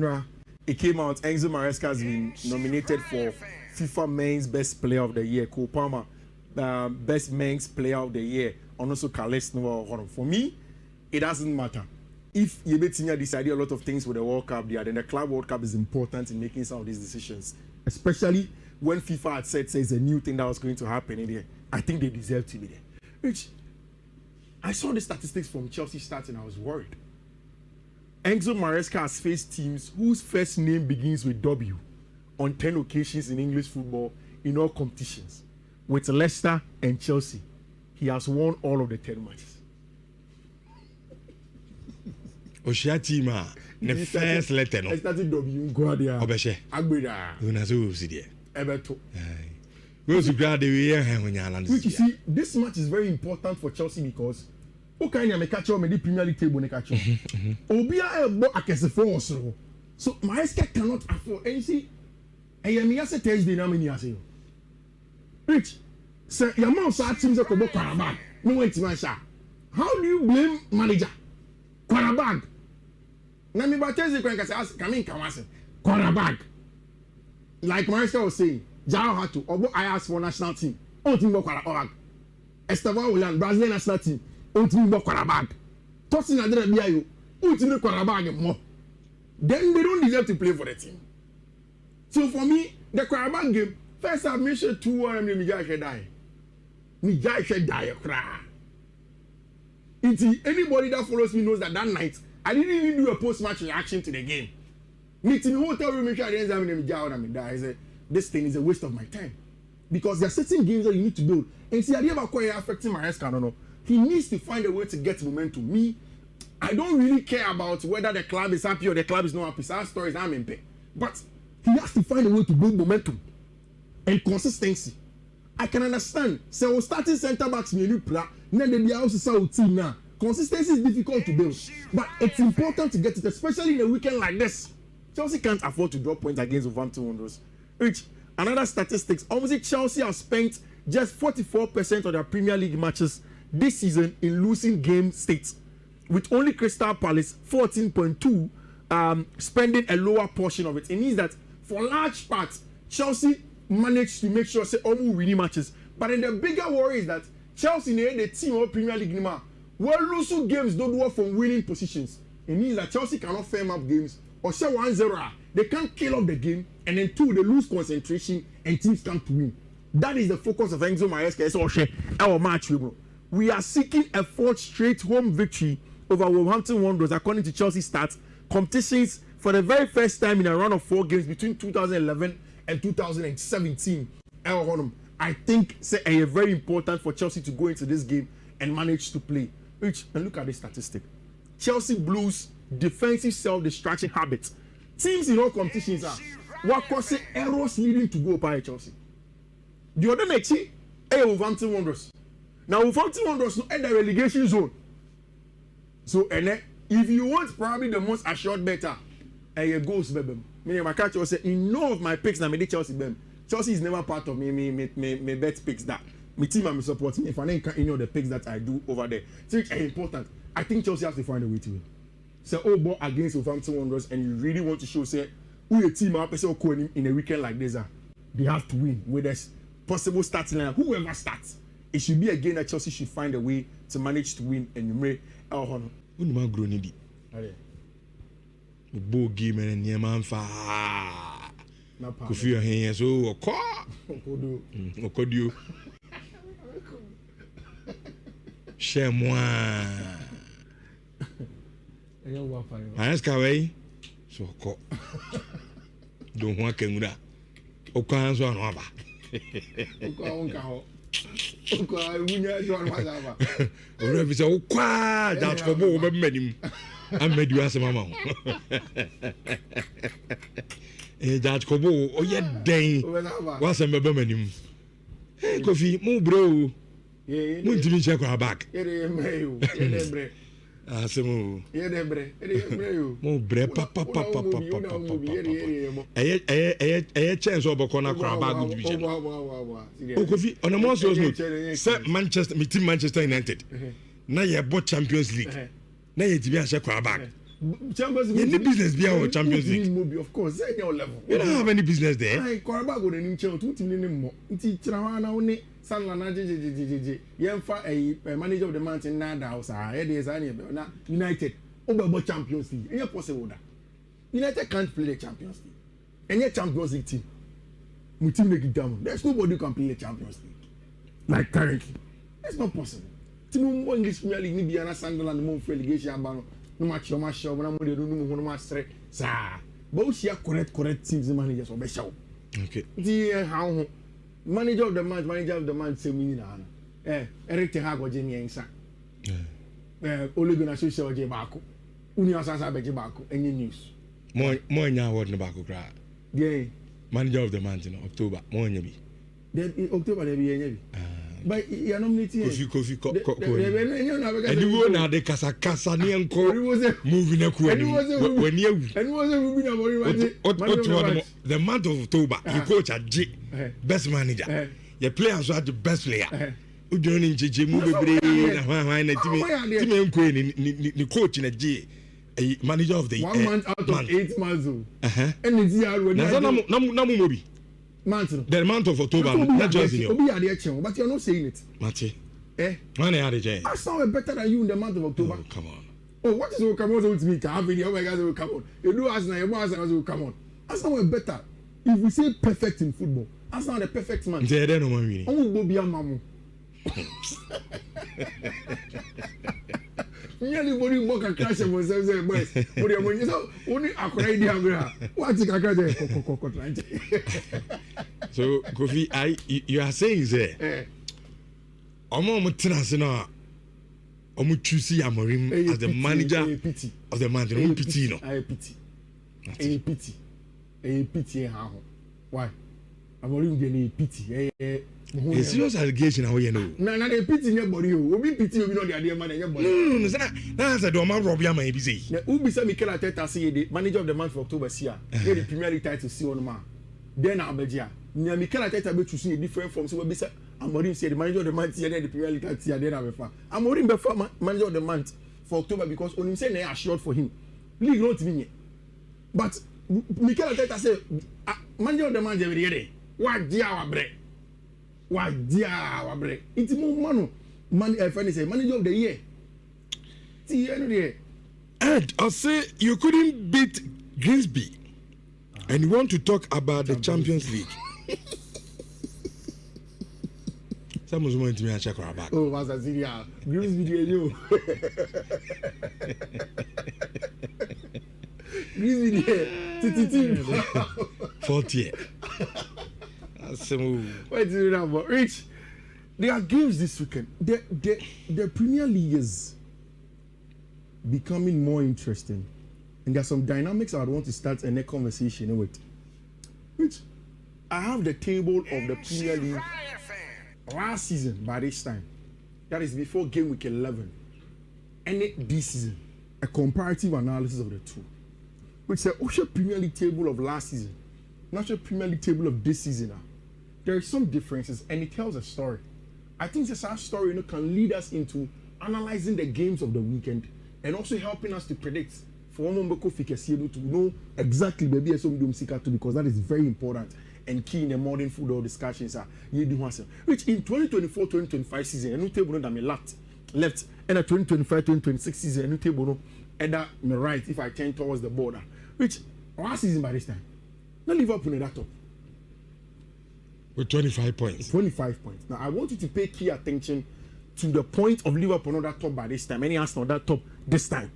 no, it came out. Enzo Maresca has been nominated for FIFA Men's Best Player of the Year. Cole Palmer, Best Men's Player of the Year. And also Carles Noah. For me, it doesn't matter. If you decided a lot of things with the World Cup there, then the Club World Cup is important in making some of these decisions. Especially when FIFA had said it's a new thing that was going to happen in there. I think they deserve to be there. Which, I saw the statistics from Chelsea starting, I was worried. Enzo Maresca has faced teams whose first name begins with W on 10 occasions in English football in all competitions. With Leicester and Chelsea, he has won all of the 10 matches. Oshia team the first letter no. I started W Guardiola. Obeshe. Agbeda. Unazo sidie. Ebeto. We should grad the way when you land. Which you see, this match is very important for Chelsea because okay, na me catch up me the Premier League table ne catch up. Obia ebo akese for us. So Maresca cannot afford. And you see, and you me say Thursday na me ni ase. Rich, so your man sa teams e ko bo Karabag. No went to Maresca. How do you blame manager? Karabag. Na me ba Thursday ko nkase come in Kamase. Karabag. Like Maresca was saying, Jao had to obo I asked for national team. On team bo Karabag. Esteban Willian Brazilian national team. On team bo Karabag. Tosin Adre Biayo. On team Karabag more. Then they don't deserve to play for the team. So for me, the Karabag game, first I mentioned 2-1 me Mijai should die. Mijai should die cry. Anybody that follows me knows that night I didn't even do a post-match reaction to the game. Meeting hotel room, I said, this thing is a waste of my time. Because there are certain games that you need to build. And see, I didn't have quite affecting Maresca, I don't know. He needs to find a way to get momentum. Me, I don't really care about whether the club is happy or the club is not happy. Sad stories, I'm in pain. But he has to find a way to build momentum and consistency. I can understand. So starting centre backs me new plan. Then they also say team now. Consistency is difficult to build, but it's important to get it, especially in a weekend like this. Chelsea can't afford to drop points against Wolverhampton Wanderers. Which another statistics, almost Chelsea have spent just 44% of their Premier League matches this season in losing game states, with only Crystal Palace 14.2 spending a lower portion of it. It means that for large parts, Chelsea managed to make sure say almost winning matches. But then the bigger worry is that Chelsea the team of Premier League now, well, losing games don't work from winning positions. It means that Chelsea cannot firm up games or say 1-0. They can't kill off the game, and then 2, they lose concentration and teams can't win. That is the focus of Enzo Maresca. It's also our match. We are seeking a 4th straight home victory over Wolverhampton Wanderers according to Chelsea stats. Competitions for the very first time in a run of 4 games between 2011 and 2017. I think it's very important for Chelsea to go into this game and manage to play. And look at the statistic. Chelsea Blues defensive self-destruction habits. Teams in all competitions are what causes errors leading to goal by Chelsea. The other next Wolverhampton Wanderers. Now Wolverhampton Wanderers no at the relegation zone. So if you want probably the most assured better, goals baby. Me my catch say in none of my picks na me Chelsea bem. Chelsea is never part of me bet picks that. My team I'm supporting. If I don't any of the picks that I do over there, so it's important. I think Chelsea has to find a way to win. So ball against Wolverhampton Wanderers, and you really want to show say who a team up in a weekend like this, they have to win with this possible starting line. Whoever starts, it should be a game that Chelsea should find a way to manage to win, and you may honor. Unima Gronidi. Bo game and Yaman fa. Kofi here so Okodio. Chez moi. Maresca way so ko. Don't want Kemura. Okan so no aba. Ora bi se okwa that for bo be manim. Amedu asema ma ho. That kobo oye den. What's a member manim? Kofi mu bro. Mu ntimi check our back. Asemu. Mo bre papa. Chance oboko na kwa bag division. Kofi on a more serious note, say Manchester United. Na ye bought Champions League. Na ye tibi check our back. Champions League. Any business beyond Champions League? Of course, any level. You don't have any business there. I Koraba go the Chelsea 2 team anymore. Nti Chirawa na one Sanlana je. Yemfa a manager of the month in Nada house. Here dey say na United over Champions League. Any possible that. United can't play the Champions League. Any Champions League team. Mutim make down. There's nobody who can play the Champions League. Like currently. It's not possible. Team English Premier League ni Biana Sunderland mo relegation abano. No match, na mo dey no mastre. Sa. But we see correct teams managers or be show. Okay. The how manager of the month say me na. Eric Ten Hag go je mi ensa. Ole Gunnar Solskjaer je baako. Uni asasa be je baako. Any news. More nya award no baako kra. Yeah. Manager of the month in October. More nya bi. Then October there be nya bi. But you are nominating Kofi Anyway, now the Kasa ni enko movie na ku ani when you the month of October you coach a G best manager your players are the best player ujonin jeje mu bebre na hwan na time enko ni coach na G manager of the 1 month out of 8 months and the na mu mobi the month of October, not just in you. But you're not saying it. Mati. Eh? When are they? I sound better than you in the month of October. Oh, come on. Oh, what is will come on with me? Have video. Oh my God, will come on. You do as now. Your boss will come on. I sound better. If we say perfect in football, I sound the perfect man. They don't know me. I will go beyond mamu. Anybody work a crash and was saying, boys, what are you so only a crazy idea? What's the So, Kofi, you are saying there, Omo Mutinasina, Omu Chusi Amorim as the manager of the man, no pity, no. A pity, how? Why? Amorim getting pity, a serious allegation, how you know? No, not a pity in your body. Will be pity, you know, the idea man in your body. No, that's a doma Robia, may be say. Who be some Mikel Arteta, see the manager of the month for October, see, get the Premier League title, see on man. Then I'll be here. Mikel Arteta be to see a different form, so we'll be say, Amorim say the manager of the month, here, the Premier League title, then I'll be fine. Amorim before manager of the month for October because on him say they are short for him. League not me. But Mikel Arteta say, manager of the month, every year, what dear our bread? Why dear our break? It's more money. Friend say manager of the year. See the end of the year. Ed, I say you couldn't beat Grimsby, and you want to talk about the Champions League. Someone's going to me and check our back. Oh, was a Syria. Grimsby, you. Grimsby, TTT. 40. What do you know about Rich? There are games this weekend. The Premier League is becoming more interesting, and there are some dynamics I would want to start a conversation with. Rich, I have the table of the Premier League last season by this time. That is before game week 11, and this season, a comparative analysis of the two. Which is the Premier League table of last season, not the Premier League table of this season. There are some differences, and it tells a story. I think this story can lead us into analyzing the games of the weekend and also helping us to predict for one Mboko Fikesi able to know exactly maybe because that is very important and key in the modern football discussions. Which in 2024-2025 season, a new table that me left, and a 2025-2026 season, a new table either me right if I turn towards the border. Which last season by this time, not Liverpool in that top. With 25 points. 25 points. Now, I want you to pay key attention to the point of Liverpool on that top by this time. Any Arsenal on that top this time.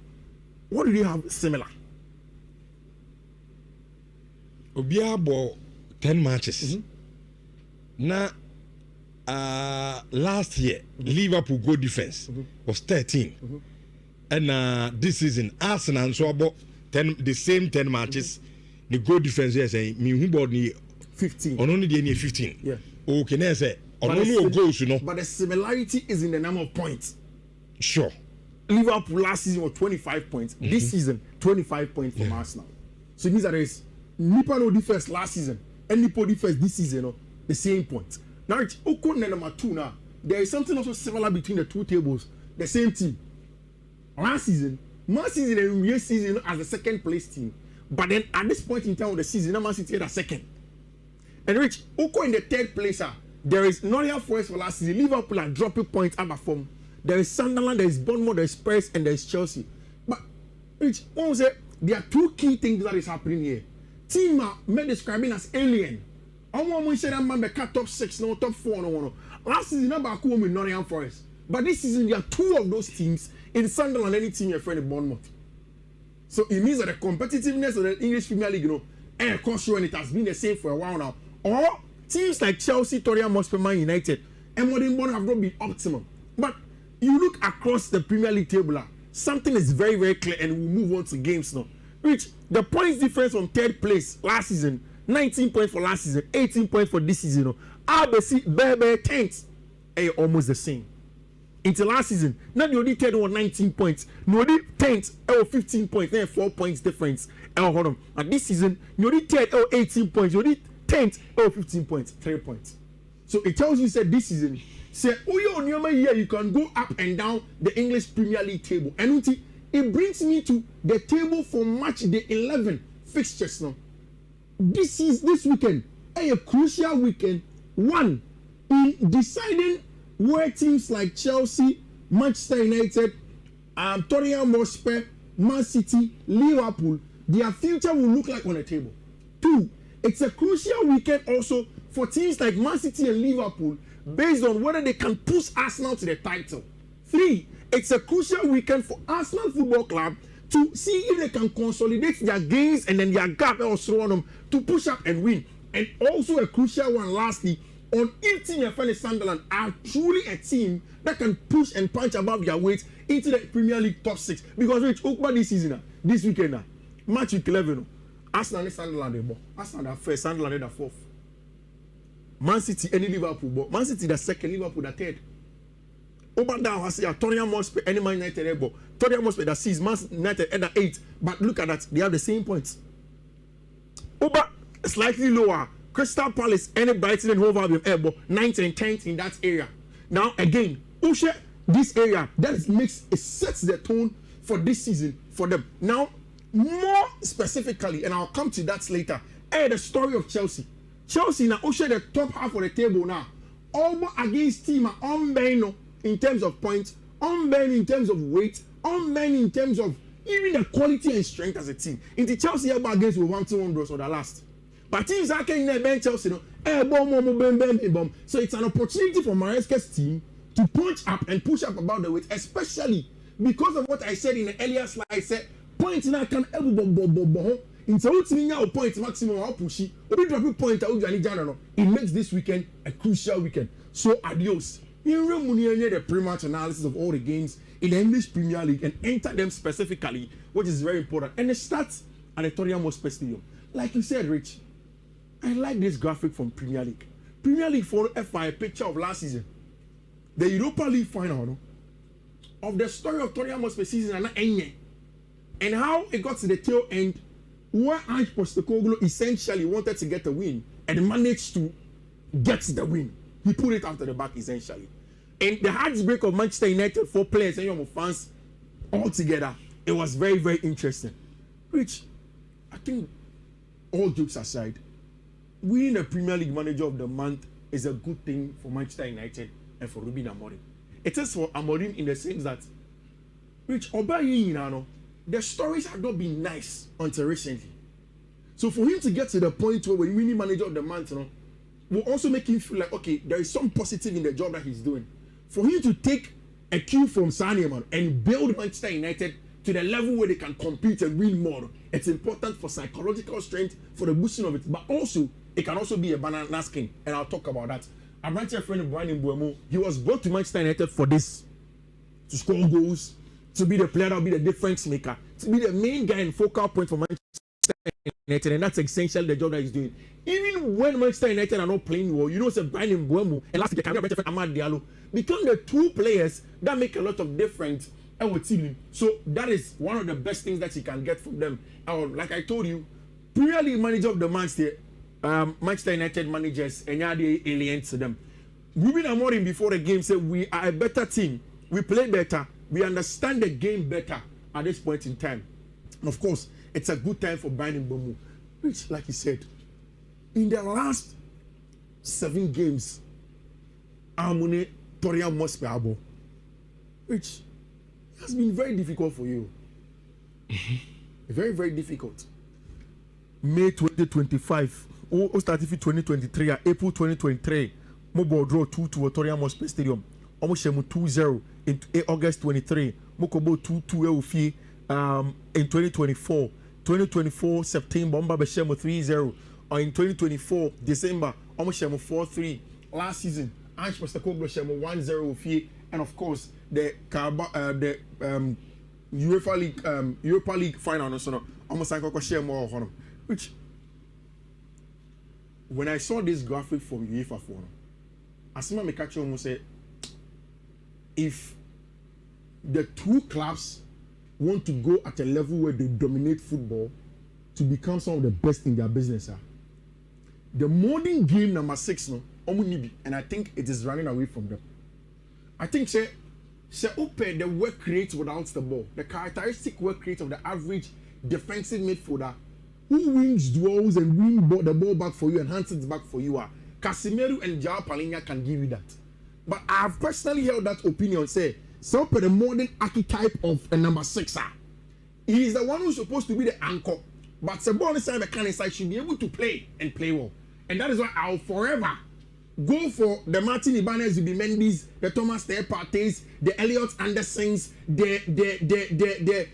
What do they have similar? Obia bought 10 matches. Now, last year, Liverpool goal defense was 13. And this season, Arsenal so about the same 10 matches. The goal defense is saying, me who bought 15. On only the 15. Yeah. Okay, now say on only goals, you know. But the similarity is in the number of points. Sure. Liverpool last season was 25 points. This season, 25 points from Arsenal. So it means that there is Nipa no defense last season and Nipo defense this season, the same points. Now it's Okon number 2 now. There is something also similar between the two tables. The same team. Last season, Man City in the season as the second place team. But then at this point in time of the season, Man City are second. And Rich, Oko in the third place, there is Nottingham Forest for last season. Liverpool are dropping points out of form. There is Sunderland, there is Bournemouth, there is Spurs, and there is Chelsea. But Rich, one will say there are two key things that is happening here. Team are describing as alien. I want to say that man cut top 6, no top 4, no. Last season, number two with Nottingham Forest. But this season, there are two of those teams in Sunderland, any team your friend in Bournemouth. So it means that the competitiveness of the English Premier League, of course, and it has been the same for a while now. Or teams like Chelsea, Tottenham Hotspur, Man United, and Modern Bond have not been optimum. But you look across the Premier League table, something is very, very clear, and we'll move on to games now. Which the points difference from third place last season, 19 points for last season, 18 points for this season. ABC, Bebe, 10th, almost the same. Until last season, now the only third one 19 points, no only 10th, 15 points, then 4 points difference. Hold on. And this season, you only third, 18 points, you only 10th, 15 points, 3 points. So it tells you that this season, say, you can go up and down the English Premier League table. And it brings me to the table for match day 11 fixtures now. This weekend, a crucial weekend. One, in deciding where teams like Chelsea, Manchester United, Tottenham Hotspur, Man City, Liverpool, their future will look like on the table. Two, it's a crucial weekend also for teams like Man City and Liverpool based on whether they can push Arsenal to the title. Three, it's a crucial weekend for Arsenal Football Club to see if they can consolidate their gains and then their gap also on them to push up and win. And also a crucial one lastly, on if Team FL Sunderland are truly a team that can push and punch above their weight into the Premier League top 6. Because Rich, this season, this weekend, match week 11, Arsenal and Sunderland, they bought. Arsenal are first, Sunderland are fourth. Man City and Liverpool, but Man City the second, Liverpool the third. Over there, I say Tottenham Hotspur and Man United, but Tottenham Hotspur the 6, Man United at the 8. But look at that, they have the same points. Over slightly lower, Crystal Palace and Brighton and Hove Albion, but 9th and 10th in that area. Now again, Ushe, this area that it sets the tone for this season for them. Now, more specifically, and I'll come to that later. The story of Chelsea. Chelsea now Ushe the top half of the table now. Almost against team unbend in terms of points, unbend in terms of weight, unbend in terms of even the quality and strength as a team. In the Chelsea against Wolverhampton Wanderers or the last. But teams are getting there, Chelsea, so it's an opportunity for Maresca's team to punch up and push up about the weight, especially because of what I said in the earlier slide. I said points now can in so points maximum how pushy. It makes this weekend a crucial weekend. So adios. In the pre-match analysis of all the games in the English Premier League and enter them specifically, which is very important. And it starts at the Tottenham Hotspur Stadium. Like you said, Rich, I like this graphic from Premier League. Premier League for FI, a picture of last season. The Europa League final of the story of Tottenham Hotspur season and how it got to the tail end where Ange Postecoglou essentially wanted to get a win and managed to get the win. He put it after the back essentially. And the heartbreak of Manchester United, 4 players and your fans all together, it was very, very interesting. Which I think, all jokes aside, winning the Premier League Manager of the Month is a good thing for Manchester United and for Ruben Amorim. It is for Amorim in the sense that, which the stories have not been nice until recently. So for him to get to the point where we're winning Manager of the Month, will also make him feel like, okay, there is some positive in the job that he's doing. For him to take a cue from Saneman and build Manchester United to the level where they can compete and win more, it's important for psychological strength, for the boosting of it, but also it can also be a banana skin, and I'll talk about that. I'm right here, friend of Brian Mbuemo. He was brought to Manchester United for this, to score goals, to be the player that will be the difference maker, to be the main guy and focal point for Manchester United, and that's essentially the job that he's doing. Even when Manchester United are not playing well, Brian Mbuemo and last week, Amad Diallo become the 2 players that make a lot of difference. So that is one of the best things that you can get from them. Like I told you, Premier League Manager of the Month here. Manchester United managers and alien to them. Ruben Amorim before the game said we are a better team. We play better. We understand the game better. at this point in time. And of course, it's a good time for Brian Mbeumo, which, like you said, in the last 7 games, Amune Toria Mospeabo, which has been very difficult for you. Very, very difficult. May 2025, or started 2023, April 2023, Mobile draw 2-2 at Toria Mospe Stadium. Almost 2-0 in August 23. Mokobo 2-2 in 2024 September Omba Beshemo 3-0, or in 2024 December almost 4-3. Last season Ange Postecoglou Beshemo 1-0 and of course the Europa League final so almost Shemo Honor, which when I saw this graphic from UEFA for Asima Mekachi almost said, if the two clubs want to go at a level where they dominate football to become some of the best in their business, the modern game number 6 no Omunibi, and I think it is running away from them. I think say open the work rate without the ball, the characteristic work rate of the average defensive midfielder who wins duels and win the ball back for you and hands it back for you. Casemiro and Joao Palhinha can give you that. But I've personally held that opinion, say, so the modern archetype of a number 6, he is the one who's supposed to be the anchor. But Sabon side mechanic side should be able to play and play well. And that is why I'll forever go for the Martin Ibanez, the Mendes, the Thomas Partey's, the Elliot Andersons, the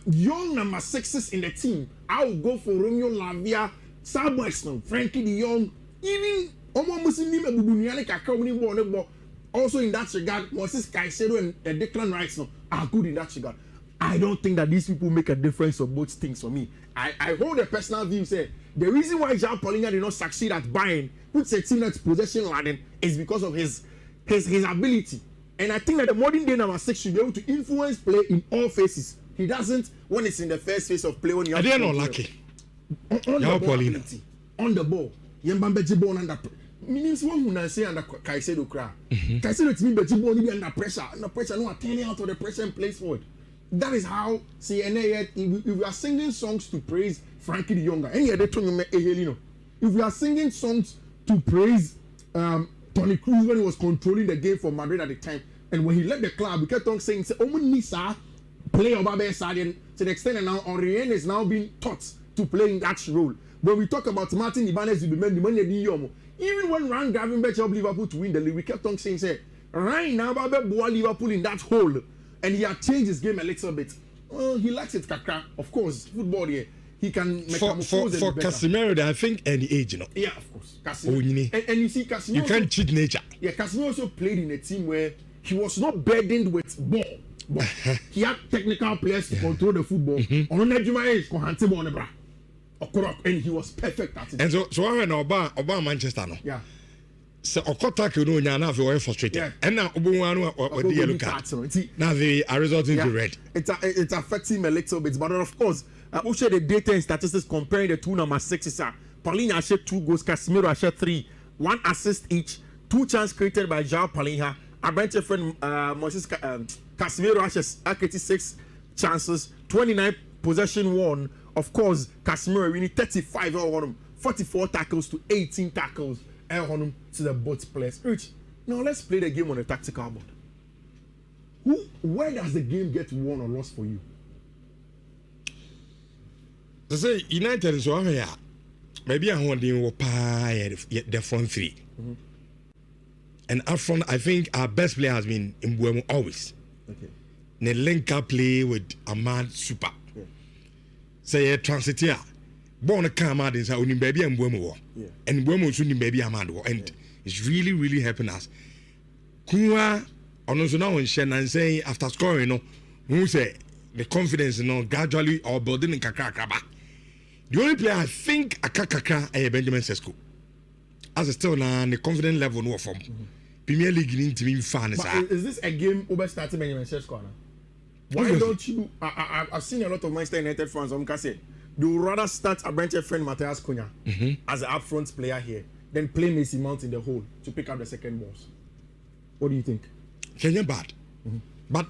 young number 6s in the team. I'll go for Romeo Lavia, Sam Weston, Frankie de Jong, even Omo Muslim Abubuniani Kakawini. Also in that regard, Moses Caicedo and Declan Rice are good in that regard. I don't think that these people make a difference of both things for me. I hold a personal view, say the reason why Joao Palhinha did not succeed at Bayern, puts a team that's possession laden, is because of his ability. And I think that the modern day number 6 should be able to influence play in all phases. He doesn't when it's in the first phase of play when you have to not lucky. On the ball. Yembambeji ball under means one who say under Caicedo cry. Caicedo to me beji ball be under pressure. Under pressure, no turning out of the pressure and plays forward. That is how CNA if we are singing songs to praise Frankie de Jong, any other tone if we are singing songs to praise Toni Kroos when he was controlling the game for Madrid at the time, and when he left the club, we kept on saying, Nisa play Obabe Sadian to the extent that now Orien is now being taught to play in that role. When we talk about Martin Ibanez, even when Ryan Gravenberch helped Liverpool to win the league, we kept on saying, Ryan now Liverpool in that hole, and he had changed his game a little bit. Well, he likes it, Kaka. Of course, football here. He can make for Casemiro, I think any age, Yeah, of course. Casemiro. And you see, Casemiro. You can't cheat nature. Yeah, Casemiro also played in a team where he was not burdened with ball. But he had technical players to control the football. And he was perfect at it. And so I went about Manchester. No? Yeah. So Okota could know now very frustrated. Yeah. And now Obuwanu or the yellow card. Now they are resulting to red. It's affecting him a little bit, but of course, we share the data and statistics comparing the two number 6s. Palhinha shared 2 goals, Casemiro shared 3, 1 assist each, 2 chances created by Joao Palhinha. Our bench friend Moses Casemiro has 86 chances, 29 possession won. Of course, Casemiro winning 35 on him, 44 tackles to 18 tackles on him to the both players. Rich, now let's play the game on the tactical board. Where does the game get won or lost for you? They say United is over here. Maybe I want to pay the front 3. Mm-hmm. And up front, I think our best player has been Mbeumo always. Okay. They link up play with a man super. Yeah. Say a transit here. Born a come out and say, "Only baby and Mbeumo." And Mbeumo soon baby Amando, and it's really, really helping us. Kuma on also now and say after scoring, who say the confidence, gradually or building in Kakra. The only player I think Akakaka is Benjamin Sesko. As a still now, the confidence level no from Premier League in team fan. Is this a game over starting Benjamin Sesko? Why don't you? I've seen a lot of Manchester United fans. I'm say they would rather start a bench friend Matheus Cunha as an upfront player here than play Mason Mount in the hole to pick up the second balls. What do you think? Kenya bad, but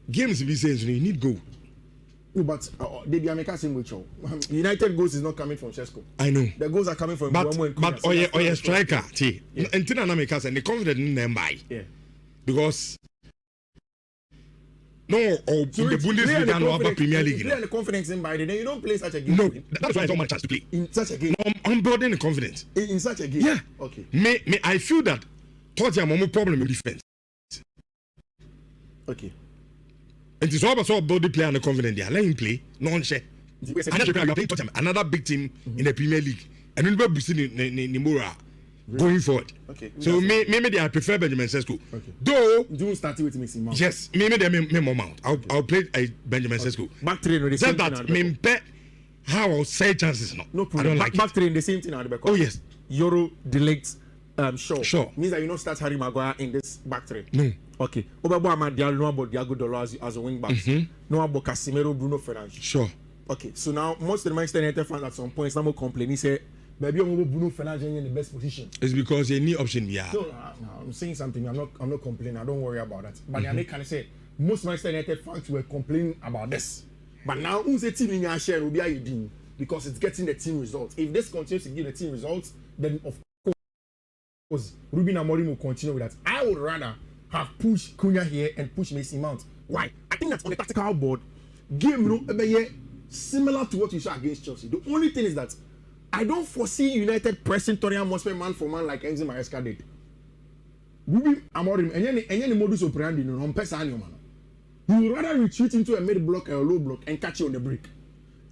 games be saying you need goal. No, but they be American same with you. United goals is not coming from Chesco. I know. The goals are coming from but Oye striker. See, yeah. Until America and the confident in them by. Yeah. Because no, or so the Bundesliga no upper Premier League. If you play the confidence in by then you don't play such a game. No, that's why I don't want chance to play. In such a game. No, I'm building the confidence. In such a game. Yeah. Okay. Me, I feel that Tottenham have a problem with defense. Okay. And it's all about building player and the confidence there. Let him play. No one share. Another big team in the Premier League. And we'll be boosting Nimura going forward. Okay. So maybe I prefer Benjamin Sesko. Okay. Though do start with Mason Mount. Yes, maybe they may more Mount. I'll play Benjamin Sesko. Back three, the same thing. Me bet how I'll say chances no problem. I don't like back three in the same thing. Oh yes. Euro delete sure. Means that you don't start Harry Maguire in this back three. No. Okay. Obabo Amad Diallo, no about Diago Dollar as a wing back. No about Casemiro, Bruno Fernandes. Sure. Okay. So now most of the Manchester United fans at some point some complain. He say maybe Bruno Fernandes in the best position. It's because they need option. Yeah. No, I'm saying something. I'm not complaining. I don't worry about that. But I can say most Manchester United fans were complaining about this. But now who's the team in your share will be a because it's getting the team results. If this continues to give the team results, then of course Ruben Amorim will continue with that. I would rather have pushed Cunha here and push Mason Mount. Why? I think that's on the tactical board. Game similar to what you saw against Chelsea. The only thing is that I don't foresee United pressing Tottenham Hotspur man for man like Enzo Maresca did. Ruben Amorim any modus operandi no on pesa man. He would rather retreat into a mid block or a low block and catch you on the break.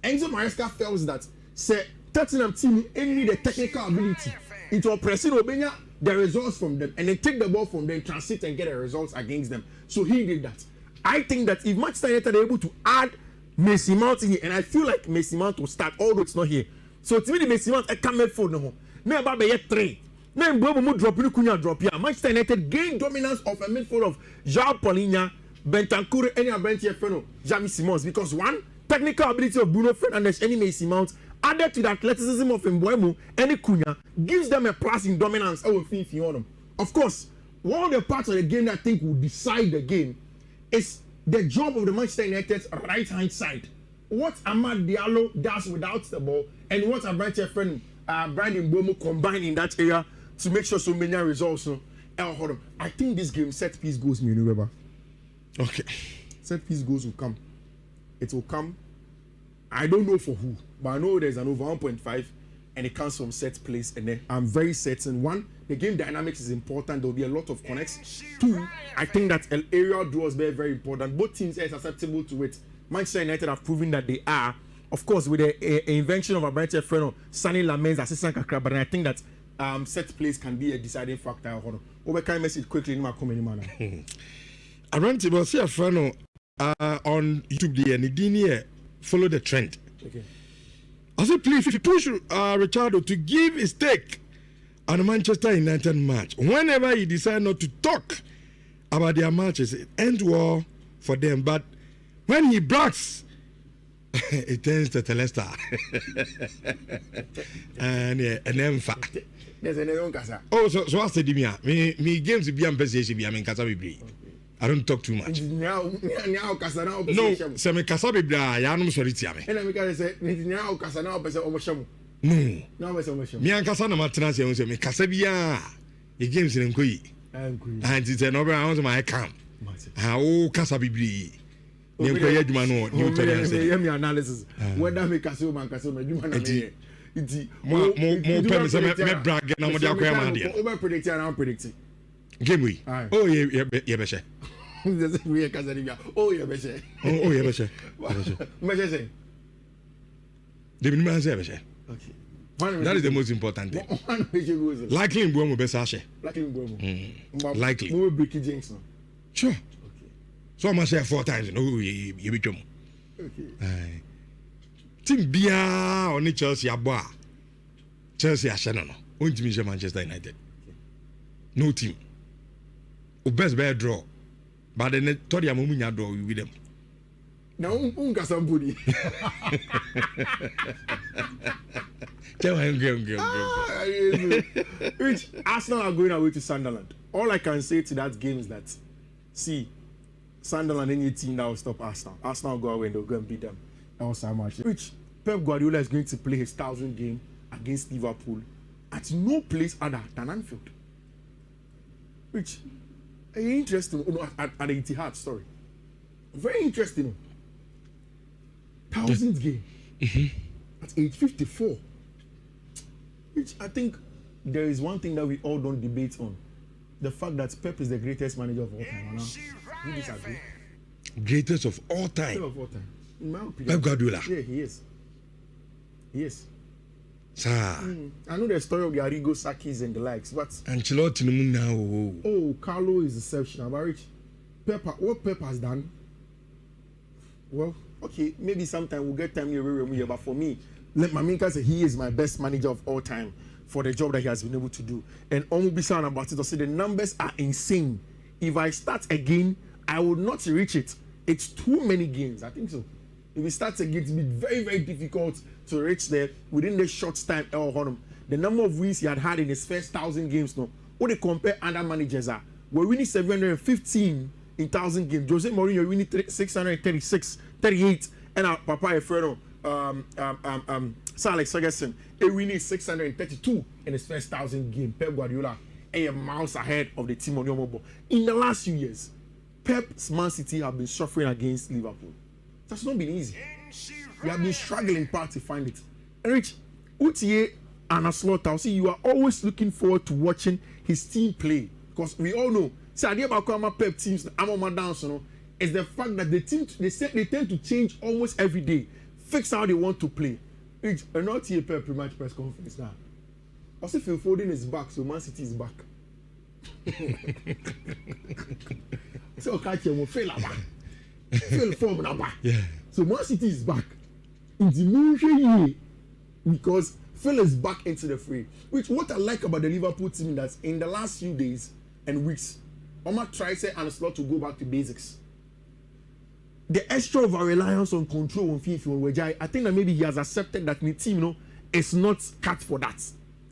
Enzo Maresca feels that say Tottenham team only need the technical ability into pressing Obenya the results from them and then take the ball from them, transit and get the results against them. So he did that. I think that if Manchester United are able to add Mason Mount here, and I feel like Mason Mount will start, although it's not here. So to me, the Mason Mount I can't make for no. Now about be 3. Now Mbomo drop in Cunha drop here. Manchester United gain dominance of a midfield of João Paulinho, Bentancur, any Abentie Feno, Javi Simons because one technical ability of Bruno Fernandes, any Mason Mount, added to the athleticism of Mbeumo, any Cunha, gives them a plus in dominance over Fifi. Of course, one of the parts of the game that I think will decide the game is the job of the Manchester United's right-hand side. What Amad Diallo does without the ball and what Abentie Feno, Brandon Mbeumo combine in that area to make sure so many results. I think this game set piece goes, Okay. Set piece goals will come. It will come. I don't know for who, but I know there's an over 1.5 and it comes from set place. And then I'm very certain, one, the game dynamics is important. There will be a lot of connects. Two, I think that aerial draws very, very important. Both teams are susceptible to it. Manchester United have proven that they are. Of course, with the invention of Abentie Feno, Sani Lamens, assistant Kakra, but I think that set place can be a deciding factor. Over can message quickly in my comment. I ran to see a friend on YouTube there and he didn't follow the trend. Okay. I said, please, if you push Richardo to give his take on a Manchester United match, whenever he decide not to talk about their matches, it ends well for them. But when he brags, it turns to Telesta. and then there's another Casa. Oh, so I said, me games to be on PlayStation, I mean, Casa Bibri. I don't talk too much. Now, Casa now. No, so me Casa Bibri, I am sorry to me. And I'm going to say, now Casa now, but I'm no. Now, me and Casa, I'm not saying, me Casa Bia, the games in Nkui. And it's an over house my account. How Casa Bibri. You me analysis. Whether me Casa man, Casa me, you man. More permits me brag na mo dia kwa ma dia. Over predicting and unpredicting. Game we. Oh yeah beshe. We Casa Bibia. Oh yeah beshe. Oh yeah beshe. Beshe say. The minimum say beshe. Okay. That is the most important thing. Likely Mbeumo be sashe. Likely Mbeumo. Likely. We break Jinx now. Sure. So I must say 4 times. No, you be chum. Okay. Team Bia on Chelsea Aboa. Chelsea Ashana no. Won't me Manchester United. No team. O best bear draw. But then Todia Mumunya draw with them. Now unka somebody. Which Arsenal are going away to Sunderland. All I can say to that game is that see Sunderland any team that will stop Arsenal. Arsenal go away and they'll go and beat them. Outsmarts. Which Pep Guardiola is going to play his 1,000th game against Liverpool at no place other than Anfield. Which interesting at the Etihad story. Very interesting. 1,000th game at age 54. Which I think there is one thing that we all don't debate on. The fact that Pep is the greatest manager of all time. You disagree? Greatest of all time. Of all time. In my opinion. Pep Guardiola. Yeah, he is. He is. Sir. I know the story of the Arrigo Sakis and the likes, but Ancelotti now. Oh, Carlo is exceptional. But Rich, what Pep has done, well, okay, maybe sometime we'll get time here, but for me, let Maminka say he is my best manager of all time for the job that he has been able to do. And Omubisa about it, I'll say the numbers are insane. If I start again, I would not reach it. It's too many games. I think so. If it starts again, it's be very, very difficult to reach there within the short time. The number of wins he had in his first 1,000 games now, what they compare other managers are. We're winning 715 in 1,000 games. Jose Mourinho winning 636, 38, and our Papa Efreno, Sir Alex Ferguson, winning 632 in his first 1,000 games. Pep Guardiola a miles ahead of the team on your mobile. In the last few years, Pep's Man City have been suffering against Liverpool. That's not been easy. We have been struggling part to find it. And Rich, Utiye and a slaughter, see, you are always looking forward to watching his team play. Because we all know, see, idea about Pep teams, I'm on my dance, is the fact that the team, they tend to change almost every day, fix how they want to play. Rich, and not here Pep pre-match press conference now. Also, Phil Foden is back, so Man City is back. So, catch him, Phil form back. Yeah. So Man City is back in the new year because Phil is back into the fray. Which what I like about the Liverpool team is that in the last few days and weeks, Omar tries and slot to go back to basics. The extra of our reliance on control on FIFA, I think that maybe he has accepted that the team, is not cut for that.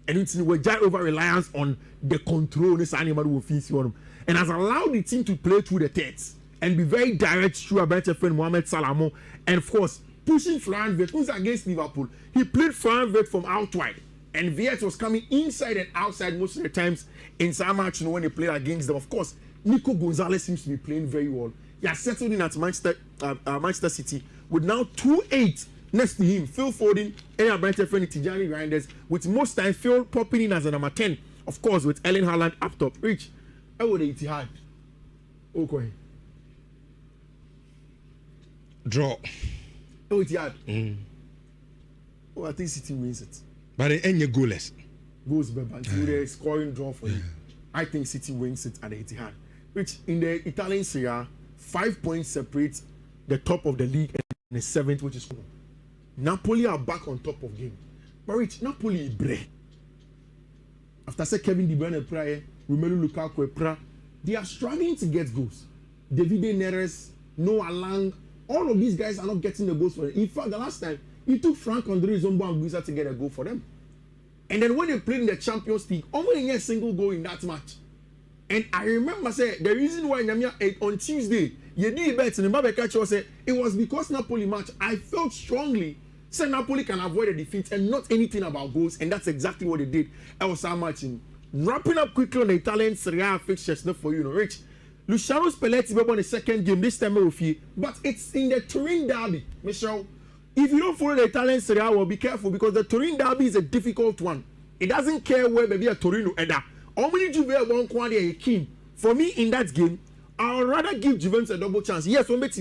And it's over reliance on the control and has allowed the team to play through the thirds and be very direct through about your friend Mohamed Salah, and of course pushing Florian Wirtz against Liverpool. He played Florian Wirtz from out wide, and Wirtz was coming inside and outside most of the times in some match when they played against them. Of course, Nico Gonzalez seems to be playing very well. He has settled in at Manchester City with now 2-8 next to him. Phil Foden and our Brighton friend Tijani Reinders, with most times Phil popping in as a number 10, of course, with Erling Haaland up top. Rich, how would they hard? Okay. Draw. Oh, it's hard. Oh, I think City wins it. But it ain't goalless. Goes back until the scoring draw for you. I think City wins it at the Etihad. Which in the Italian Serie A, 5 points separate the top of the league and the seventh, which is cool. Napoli are back on top of game. But Rich, Napoli is brave. After say Kevin De Bruyne prayer, Romelu Lukaku prayer, they are struggling to get goals. Davide Neres, Noah Lang, all of these guys are not getting the goals for them. In fact, the last time, it took Frank Andre Zombo and Guiza to get a goal for them. And then when they played in the Champions League, only get a single goal in that match. And I remember say the reason why on Tuesday, you did bet and Mbabeka said it was because Napoli match. I felt strongly say Napoli can avoid a defeat and not anything about goals, and that's exactly what they did. I was matching. Wrapping up quickly on the Italian Serie A fixtures, not for you, Rich. Luciano Spalletti won the second game this time with you, but it's in the Turin derby, Michelle. If you don't follow the Italian Serie A, well, be careful because the Turin derby is a difficult one. It doesn't care where maybe a Torino Eda. How many Juve won quality a king? For me in that game, I would rather give Juventus a double chance. Yes, one bet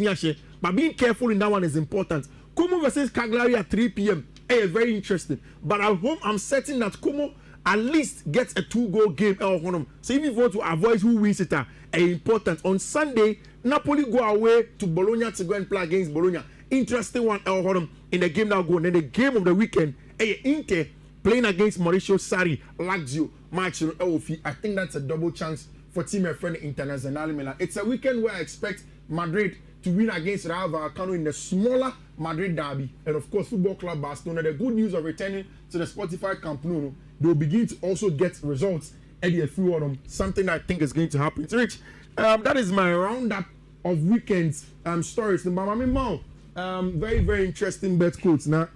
but being careful in that one is important. Como versus Cagliari at 3 p.m. Very interesting. But at home, I'm certain that Como at least gets a 2-goal game. So if you want to avoid who wins it, important. On Sunday, Napoli go away to Bologna to go and play against Bologna. Interesting one in the game now going. Then the game of the weekend, Inter playing against Mauricio Sarri, Lazio match. I think that's a double chance for Team Friend Internazionale Milan. It's a weekend where I expect Madrid to win against Rayo Vallecano in the smaller Madrid derby, and of course Football Club Barcelona. The good news of returning to the Spotify Camp Nou, they will begin to also get results at the FU something I think is going to happen. So Rich, that is my roundup of weekends stories. Very, very interesting bet quotes now.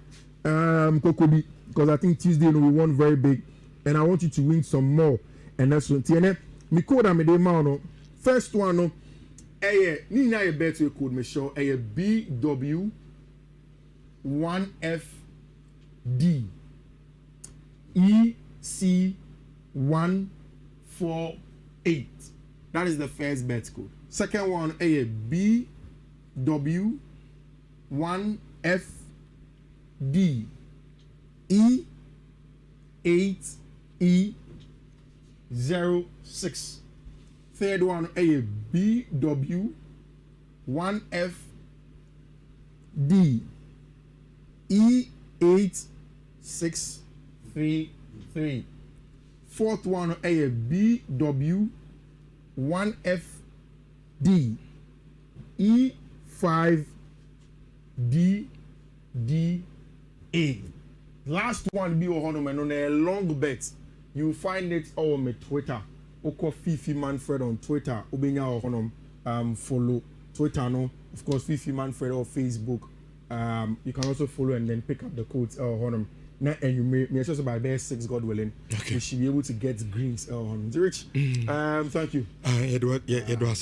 Kokobi, because I think Tuesday we won very big, and I want you to win some more. And that's what TNF. Me code am de man. First one no. Ni na ye bet code me show. BW 1FD EC 148. That is the first bet code. Second one BW 1FD E8E06. Third one BW 1FD E8633. Fourth one BW 1FD E5DDA. Last one be on a long bet. You find it on my Twitter. Oko Fifi Manfred on Twitter. Obenya follow Twitter no. Of course Fifi Manfred on Facebook. You can also follow and then pick up the codes on now, and you may just by bear 6 God willing. Okay. We should be able to get greens on Rich. Thank you. Edward, yeah, Edward,